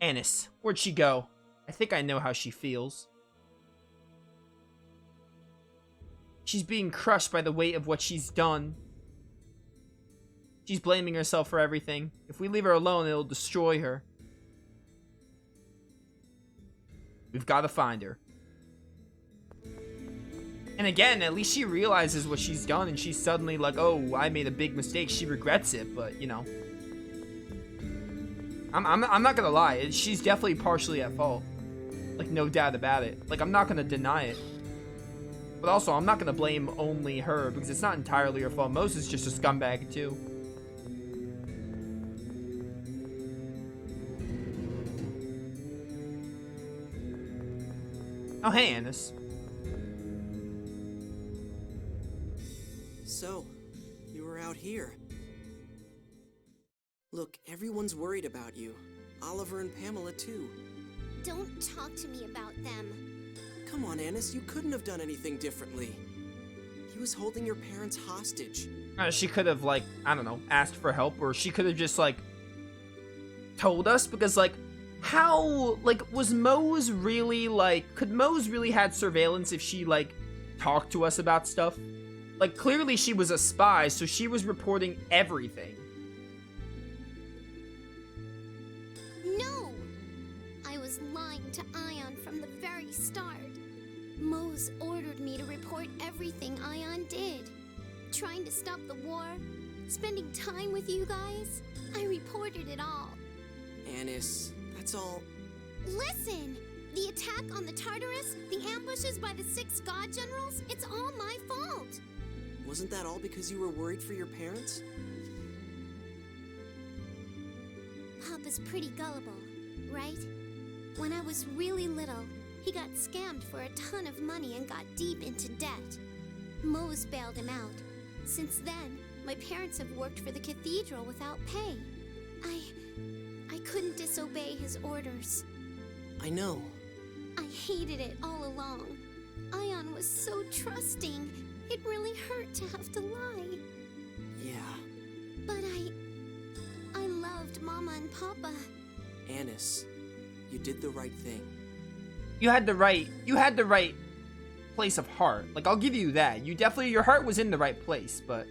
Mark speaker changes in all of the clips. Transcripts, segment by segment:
Speaker 1: Annis, where'd she go? I think I know how she feels. She's being crushed by the weight of what she's done. She's blaming herself for everything. If we leave her alone, it'll destroy her. We've got to find her. And again, at least she realizes what she's done, and she's suddenly like, oh, I made a big mistake. She regrets it, but, you know. I'm not gonna lie. She's definitely partially at fault. Like, no doubt about it. Like, I'm not gonna deny it. But also, I'm not gonna blame only her, because it's not entirely her fault. Moses is just a scumbag, too. Oh, hey, Annis.
Speaker 2: So, you were out here. Look, everyone's worried about you. Oliver and Pamela, too.
Speaker 3: Don't talk to me about them.
Speaker 2: Come on, Annis, you couldn't have done anything differently. He was holding your parents hostage.
Speaker 1: She could have, like, I don't know, asked for help, or she could have just, like, told us, because, like, how, like, was Mose really, like, could Mose really had surveillance if she, like, talked to us about stuff? Like, clearly she was a spy, so she was reporting everything.
Speaker 3: No! I was lying to Ion from the very start. Mose ordered me to report everything Ion did. Trying to stop the war, spending time with you guys. I reported it all.
Speaker 2: Annis, that's all.
Speaker 3: Listen! The attack on the Tartarus, the ambushes by the 6 god generals, it's all my fault!
Speaker 2: Wasn't that all because you were worried for your parents?
Speaker 3: Papa's pretty gullible, right? When I was really little, he got scammed for a ton of money and got deep into debt. Mose bailed him out. Since then, my parents have worked for the cathedral without pay. I couldn't disobey his orders.
Speaker 2: I know.
Speaker 3: I hated it all along. Ion was so trusting. It really hurt to have to lie.
Speaker 2: Yeah.
Speaker 3: But I loved Mama and Papa.
Speaker 2: Annis, you did the right thing.
Speaker 1: You had the right place of heart. Like, I'll give you that. Your heart was in the right place, but,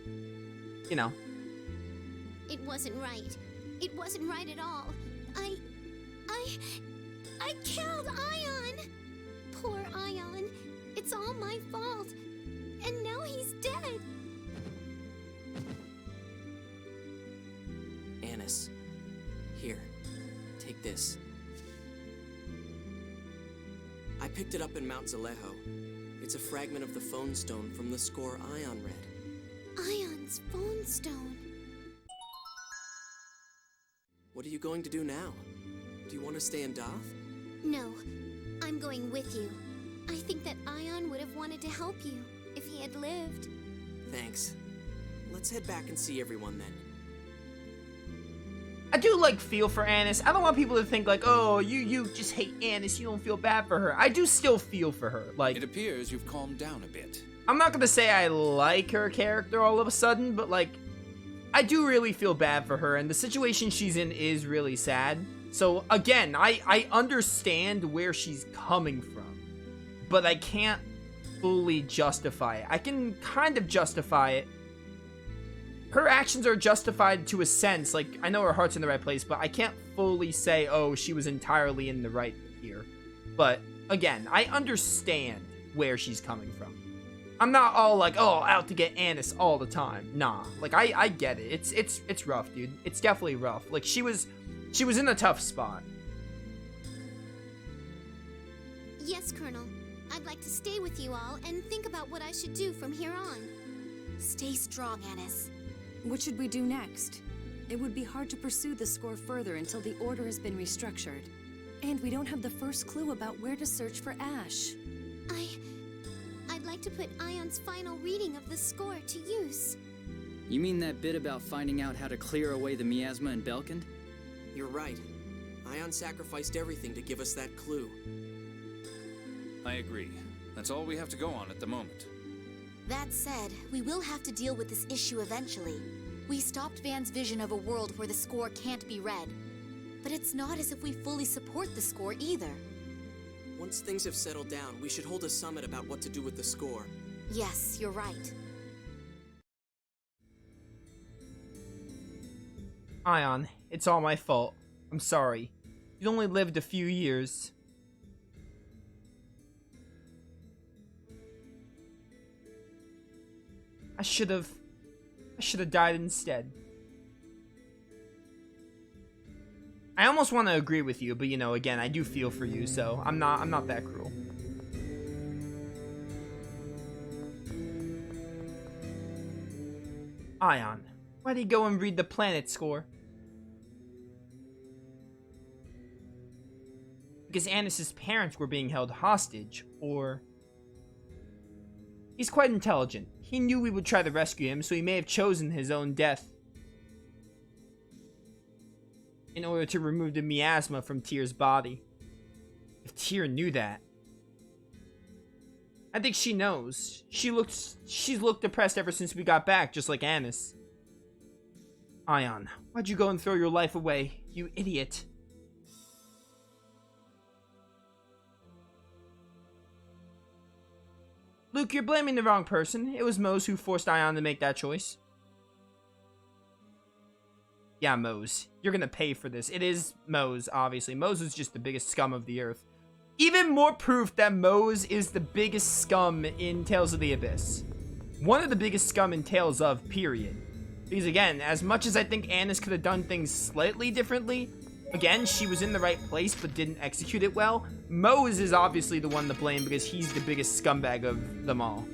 Speaker 1: you know.
Speaker 3: It wasn't right. It wasn't right at all. I killed Ion! Poor Ion. It's all my fault. And now he's dead.
Speaker 2: Annis, here, take this. I picked it up in Mount Zalejo. It's a fragment of the phone stone from the score Ion read.
Speaker 3: Ion's phone stone.
Speaker 2: What are you going to do now? Do you want to stay in Doth?
Speaker 3: No, I'm going with you. I think that Ion would have wanted to help you if he had lived.
Speaker 2: Thanks. Let's head back and see everyone then.
Speaker 1: I do, like, feel for Annis. I don't want people to think, like, oh, you just hate Annis, you don't feel bad for her. I do still feel for her. Like,
Speaker 4: it appears you've calmed down a bit.
Speaker 1: I'm not gonna say I like her character all of a sudden, but, like, I do really feel bad for her, and the situation she's in is really sad. So, again, I understand where she's coming from, but I can't fully justify it. I can kind of justify it. Her actions are justified to a sense. Like, I know her heart's in the right place, but I can't fully say, oh, she was entirely in the right here. But, again, I understand where she's coming from. I'm not all like, oh, out to get Annis all the time. Nah, like, I get it. It's rough, dude. It's definitely rough. Like, she was in a tough spot.
Speaker 3: Yes, Colonel. I'd like to stay with you all and think about what I should do from here on.
Speaker 5: Stay strong, Annis. What should we do next? It would be hard to pursue the score further until the order has been restructured. And we don't have the first clue about where to search for Ash.
Speaker 3: I'd like to put Ion's final reading of the score to use.
Speaker 6: You mean that bit about finding out how to clear away the miasma in Belkand?
Speaker 2: You're right. Ion sacrificed everything to give us that clue.
Speaker 4: I agree. That's all we have to go on at the moment.
Speaker 5: That said, we will have to deal with this issue eventually. We stopped Van's vision of a world where the score can't be read. But it's not as if we fully support the score either.
Speaker 2: Once things have settled down, we should hold a summit about what to do with the score.
Speaker 5: Yes, you're right.
Speaker 1: Ion, it's all my fault. I'm sorry. You only lived a few years. I should have died instead. I almost want to agree with you, but you know, again, I do feel for you, so I'm not that cruel. Ion, why'd he go and read the planet score? Because Anis's parents were being held hostage, or... He's quite intelligent. He knew we would try to rescue him, so he may have chosen his own death in order to remove the miasma from Tyr's body. If Tyr knew that... I think she knows. She's looked depressed ever since we got back, just like Anis. Ion, why'd you go and throw your life away, you idiot? Luke, you're blaming the wrong person. It was Mose who forced Ion to make that choice. Yeah, Mose. You're gonna pay for this. It is Mose, obviously. Mose is just the biggest scum of the earth. Even more proof that Mose is the biggest scum in Tales of the Abyss. One of the biggest scum in Tales of, period. Because again, as much as I think Anis could have done things slightly differently, again, she was in the right place but didn't execute it well. Mose is obviously the one to blame because he's the biggest scumbag of them all.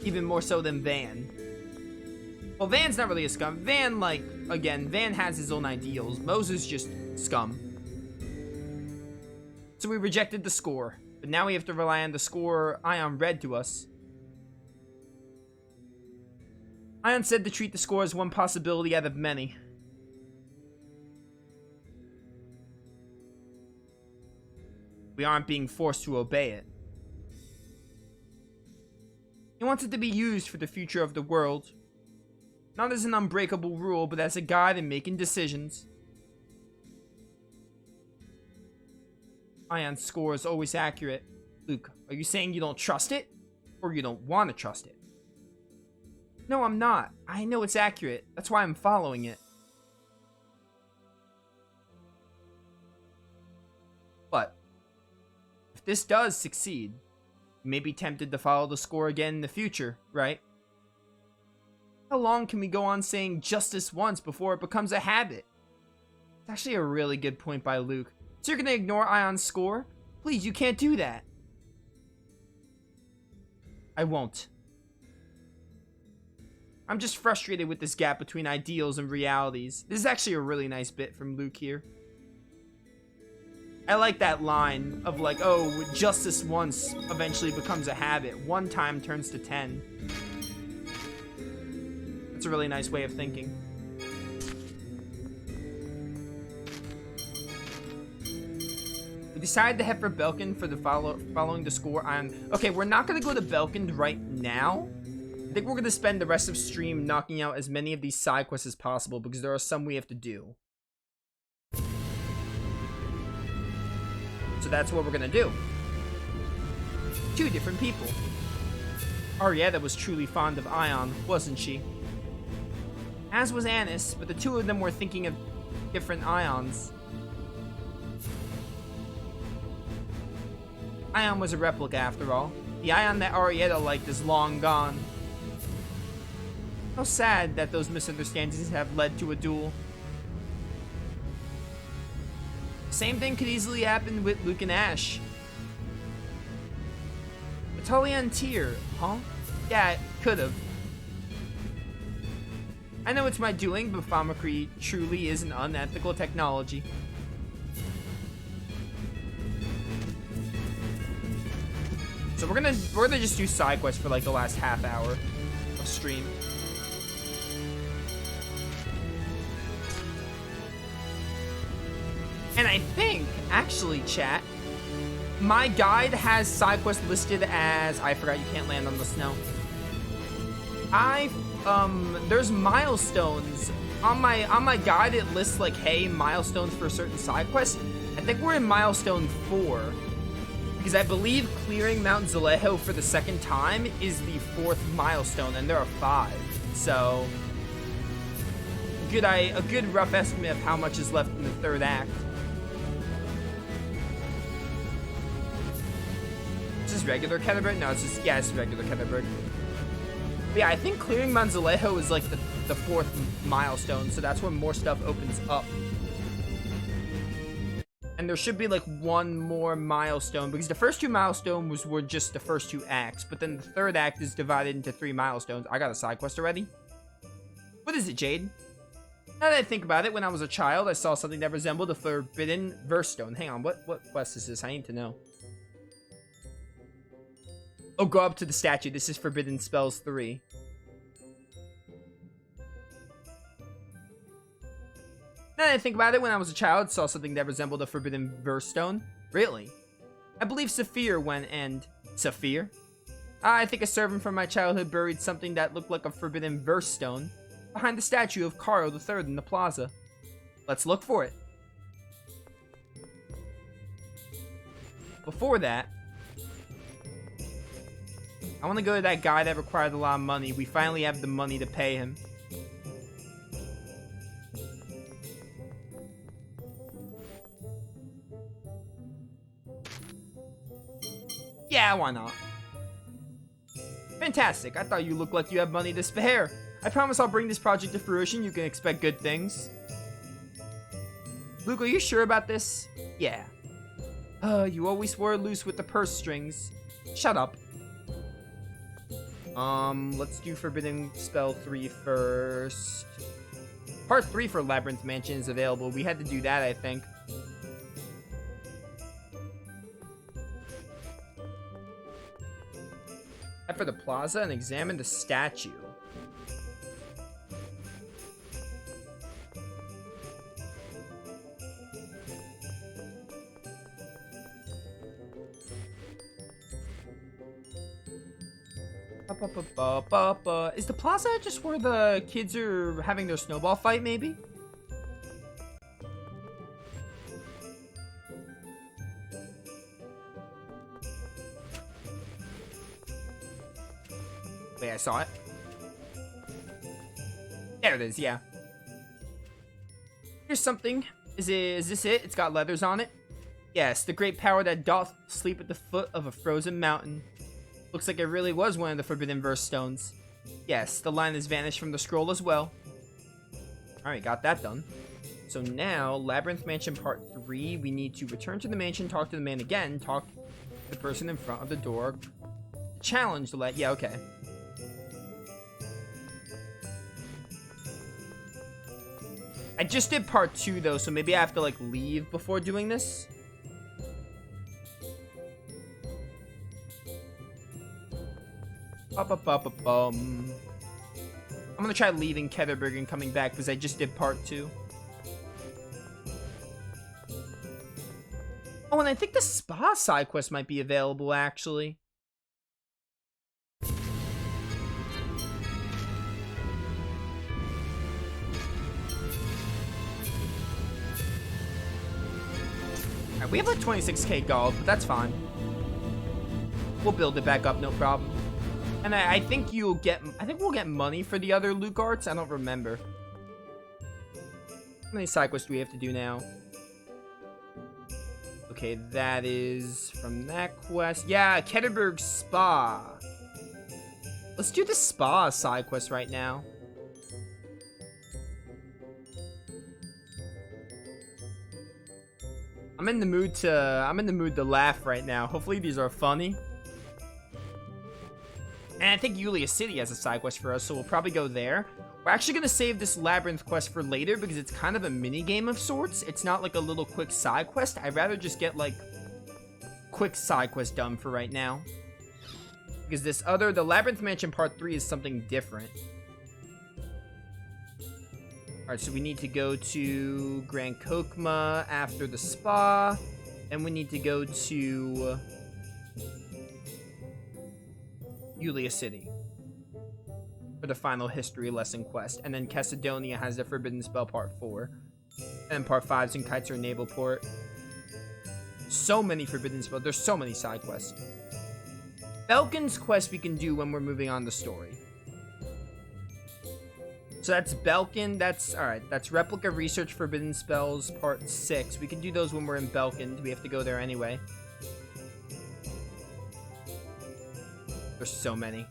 Speaker 1: Even more so than Van. Well, Van's not really a scum. Van, like, again, Van has his own ideals. Mose is just scum. So we rejected the score. But now we have to rely on the score Ion read to us. Ion said to treat the score as one possibility out of many. We aren't being forced to obey it. He wants it to be used for the future of the world. Not as an unbreakable rule, but as a guide in making decisions. Ion's score is always accurate. Luke, are you saying you don't trust it? Or you don't want to trust it? No, I'm not. I know it's accurate. That's why I'm following it. But if this does succeed, you may be tempted to follow the score again in the future, right? How long can we go on saying justice once before it becomes a habit? It's actually a really good point by Luke. So you're gonna ignore Ion's score? Please, you can't do that. I won't. I'm just frustrated with this gap between ideals and realities. This is actually a really nice bit from Luke here. I like that line of like, oh, justice once eventually becomes a habit. 1 time turns to 10. That's a really nice way of thinking. We decided to head for Belkin for the following the score on... Okay, we're not going to go to Belkin right now. I think we're going to spend the rest of stream knocking out as many of these side quests as possible because there are some we have to do. So that's what we're going to do. 2 different people. Arietta was truly fond of Ion, wasn't she? As was Anis, but the 2 of them were thinking of different Ions. Ion was a replica after all. The Ion that Arietta liked is long gone. How sad that those misunderstandings have led to a duel. Same thing could easily happen with Luke and Ash. Natalia and Tyr, huh? Yeah, it could've. I know it's my doing, but Famicree truly is an unethical technology. So we're gonna just do side quests for like the last half hour of stream. And I think, actually, chat, my guide has side quests listed as... I forgot you can't land on the snow. There's milestones on my guide it lists like, hey, milestones for a certain side quest. I think we're in milestone 4. Because I believe clearing Mount Zalejo for the second time is the 4th milestone, and there are 5. So, a good rough estimate of how much is left in the 3rd act. Is this regular Ketterberg? No, it's just, yeah, it's regular Ketterberg. But yeah, I think clearing Mount Zalejo is like the 4th milestone, so that's when more stuff opens up. And there should be like one more milestone, because the first 2 milestones were just the first 2 acts, but then the 3rd act is divided into 3 milestones. I got a side quest already. What is it, Jade? Now that I think about it, when I was a child, I saw something that resembled a forbidden verse stone. Hang on, what quest is this? I need to know. Oh, go up to the statue. This is Forbidden Spells 3. Now that I think about it, when I was a child, saw something that resembled a forbidden verse stone. Really? I believe Saphir went and... Saphir? I think a servant from my childhood buried something that looked like a forbidden verse stone behind the statue of Carl III in the plaza. Let's look for it. Before that, I want to go to that guy that required a lot of money. We finally have the money to pay him. Yeah, why not? Fantastic. I thought you looked like you had money to spare. I promise I'll bring this project to fruition. You can expect good things. Luke, are you sure about this? Yeah. You always were loose with the purse strings. Shut up. Let's do Forbidden Spell 3 first. Part 3 for Labyrinth Mansion is available. We had to do that, I think. Head for the plaza and examine the statue. Is the plaza just where the kids are having their snowball fight, maybe? Wait, I saw it. There it is, yeah. Here's something. Is this it? It's got letters on it. Yes, the great power that doth sleep at the foot of a frozen mountain. Looks like it really was one of the Forbidden Verse stones. Yes, the line has vanished from the scroll as well. Alright, got that done. So now, Labyrinth Mansion Part 3, we need to return to the mansion, talk to the man again, talk to the person in front of the door. Challenge the yeah, okay. I just did Part 2 though, so maybe I have to like leave before doing this. I'm gonna try leaving Ketterberg and coming back because I just did Part 2. Oh, and I think the spa side quest might be available, actually. Alright, we have like 26k gold, but that's fine. We'll build it back up, no problem. And I think we'll get money for the other Luke arts. I don't remember. How many side quests do we have to do now? Okay, that is from that quest. Yeah, Ketterberg Spa. Let's do the spa side quest right now. I'm in the mood to laugh right now. Hopefully these are funny. And I think Yulia City has a side quest for us, so we'll probably go there. We're actually going to save this Labyrinth quest for later because it's kind of a mini-game of sorts. It's not like a little quick side quest. I'd rather just get, like, quick side quest done for right now. Because the Labyrinth Mansion Part 3 is something different. Alright, so we need to go to Grand Kokma after the spa. And we need to go to... Yulia City. for the final history lesson quest. And then Caledonia has the Forbidden Spell Part 4. And Part 5's in Kite's Naval Port. So many Forbidden Spells. There's so many side quests. Belkin's quest we can do when we're moving on the story. So that's Belkin. That's, alright. That's Replica Research Forbidden Spells Part 6. We can do those when we're in Belkin. We have to go there anyway. There's so many.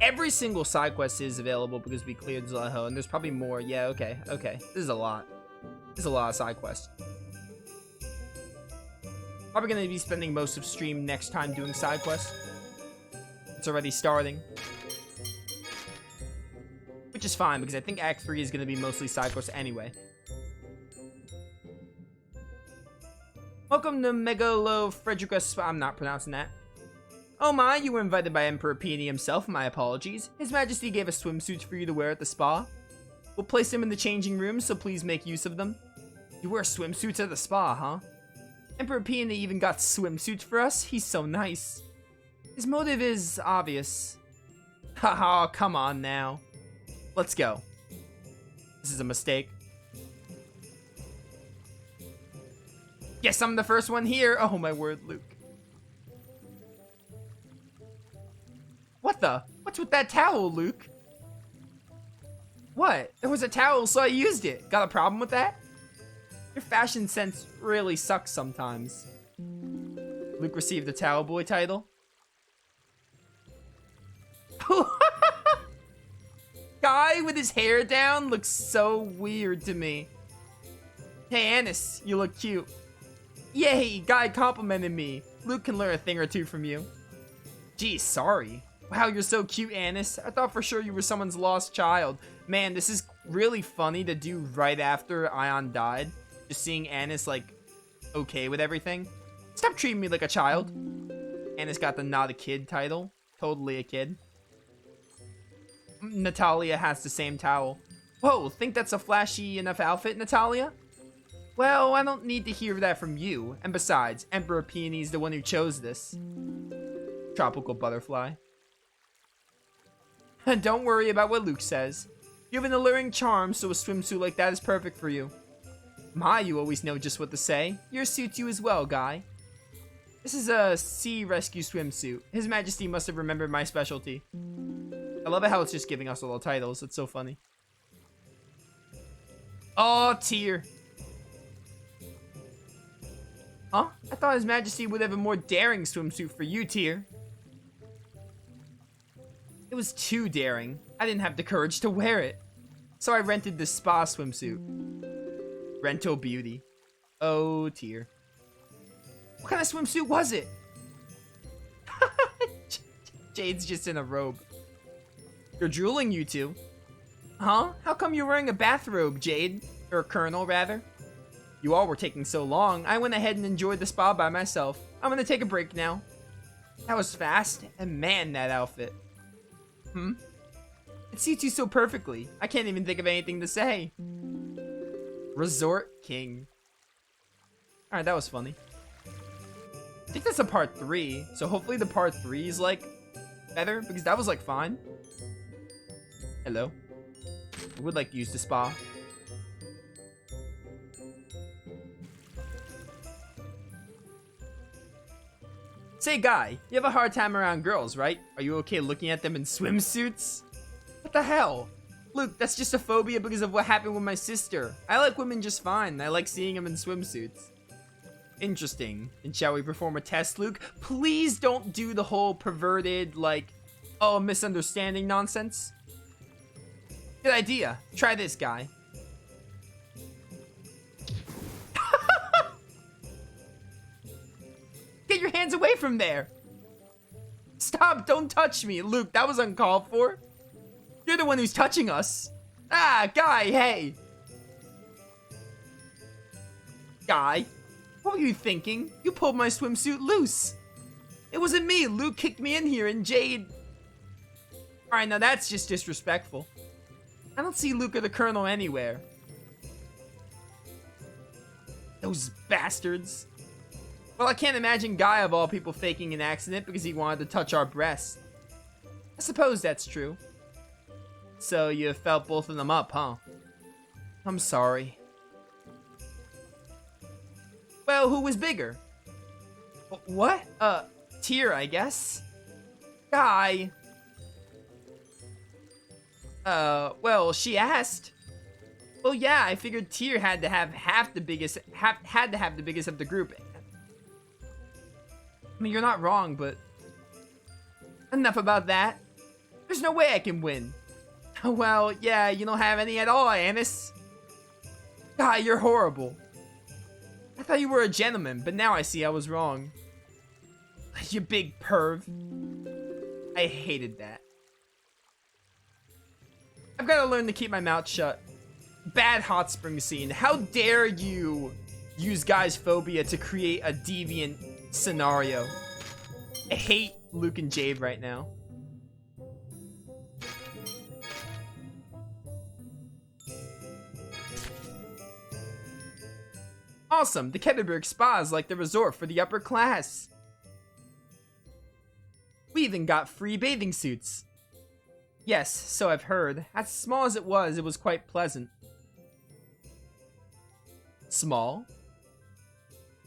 Speaker 1: Every single side quest is available because we cleared Zaleho, and there's probably more. Yeah, okay, okay. This is a lot. This is a lot of side quests. Probably going to be spending most of stream next time doing side quests. It's already starting. Which is fine, because I think Act 3 is going to be mostly side quests anyway. Welcome to Megalo Frederica. I'm not pronouncing that. Oh my, you were invited by Emperor Peony himself. My apologies. His Majesty gave us swimsuits for you to wear at the spa. We'll place them in the changing rooms, so please make use of them. You wear swimsuits at the spa, huh? Emperor Peony even got swimsuits for us? He's so nice. His motive is obvious. Haha, come on now. Let's go. This is a mistake. Yes, I'm the first one here. Oh my word, Luke. What the? What's with that towel, Luke? What? There was a towel, so I used it. Got a problem with that? Your fashion sense really sucks sometimes. Luke received the Towel Boy title. Guy with his hair down looks so weird to me. Hey, Anis, you look cute. Yay, Guy complimented me. Luke can learn a thing or two from you. Geez, sorry. Wow, you're so cute, Anis. I thought for sure you were someone's lost child. Man, this is really funny to do right after Ion died. Just seeing Anis, like, okay with everything. Stop treating me like a child. Anis got the not a kid title. Totally a kid. Natalia has the same towel. Whoa, think that's a flashy enough outfit, Natalia? Well, I don't need to hear that from you. And besides, Emperor Peony's the one who chose this. Tropical butterfly. Don't worry about what Luke says. You have an alluring charm, so a swimsuit like that is perfect for you. My, you always know just what to say. Yours suits you as well, Guy. This is a sea rescue swimsuit. His Majesty must have remembered my specialty. I love it how it's just giving us little titles. It's so funny. Oh, tear. Huh? I thought His Majesty would have a more daring swimsuit for you, Tyr. It was too daring. I didn't have the courage to wear it. So I rented this spa swimsuit. Rental beauty. Oh, Tyr. What kind of swimsuit was it? Jade's just in a robe. You're drooling, you two. Huh? How come you're wearing a bathrobe, Jade? Or Colonel, rather? You all were taking so long, I went ahead and enjoyed the spa by myself. I'm gonna take a break now. That was fast, and man, that outfit. It suits you so perfectly. I can't even think of anything to say. Resort King. Alright, that was funny. I think that's a part 3, so hopefully the part 3 is, like, better, because that was, like, fine. Hello. I would like to use the spa. Say, Guy, you have a hard time around girls, right? Are you okay looking at them in swimsuits? What the hell? Luke, that's just a phobia because of what happened with my sister. I like women just fine. I like seeing them in swimsuits. Interesting. And shall we perform a test, Luke? Please don't do the whole perverted, like, oh, misunderstanding nonsense. Good idea. Try this, Guy. Get your hands away from there! Stop, don't touch me. Luke, that was uncalled for. You're the one who's touching us. Ah, Guy, hey! Guy, what were you thinking? You pulled my swimsuit loose. It wasn't me. Luke kicked me in here and Jade... Alright, now that's just disrespectful. I don't see Luke or the Colonel anywhere. Those bastards. Well, I can't imagine Guy of all people faking an accident because he wanted to touch our breasts. I suppose that's true. So you felt both of them up, huh? I'm sorry. Well, who was bigger? What? Tyr, I guess? Guy. Well, she asked. Well, yeah, I figured Tyr had to have the biggest of the group. I mean, you're not wrong, but enough about that. There's no way I can win. Well, yeah, you don't have any at all, Anis. Guy, you're horrible. I thought you were a gentleman, but now I see I was wrong. You big perv. I hated that. I've got to learn to keep my mouth shut. Bad hot spring scene. How dare you use Guy's phobia to create a deviant scenario. I hate Luke and Jade right now. Awesome, the Ketterberg Spa is like the resort for the upper class. We even got free bathing suits. Yes, so I've heard. As small as it was quite pleasant. Small?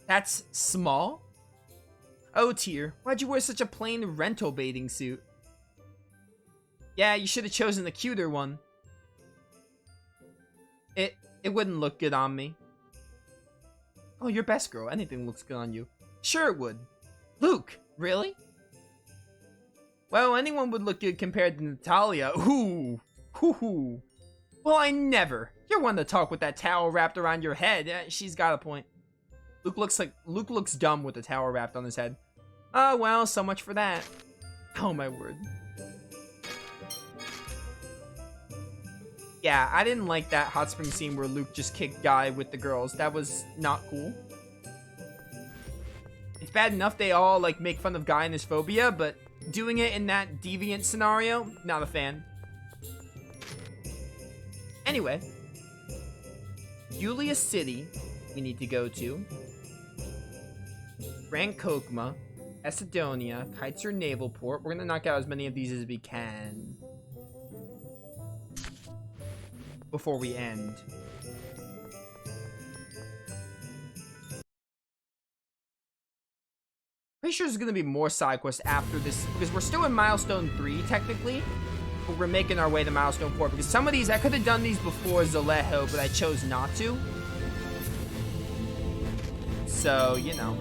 Speaker 1: That's small? Oh, Tyr, why'd you wear such a plain rental bathing suit? Yeah, you should have chosen the cuter one. It wouldn't look good on me. Oh, you're best girl. Anything looks good on you. Sure it would. Luke, really? Well, anyone would look good compared to Natalia. Ooh. Hoo-hoo. Well, I never. You're one to talk with that towel wrapped around your head. She's got a point. Luke looks dumb with the towel wrapped on his head. Oh, well, so much for that. Oh, my word. Yeah, I didn't like that hot spring scene where Luke just kicked Guy with the girls. That was not cool. It's bad enough they all, like, make fun of Guy and his phobia, but doing it in that deviant scenario, not a fan. Anyway. Julius City, we need to go to. Grand Kokma, Macedonia, Kaitzer Naval Port. We're gonna knock out as many of these as we can before we end. Pretty sure there's gonna be more side quests after this, because we're still in Milestone 3 technically, but we're making our way to Milestone 4, because some of these, I could have done these before Zalejo, but I chose not to. So, you know.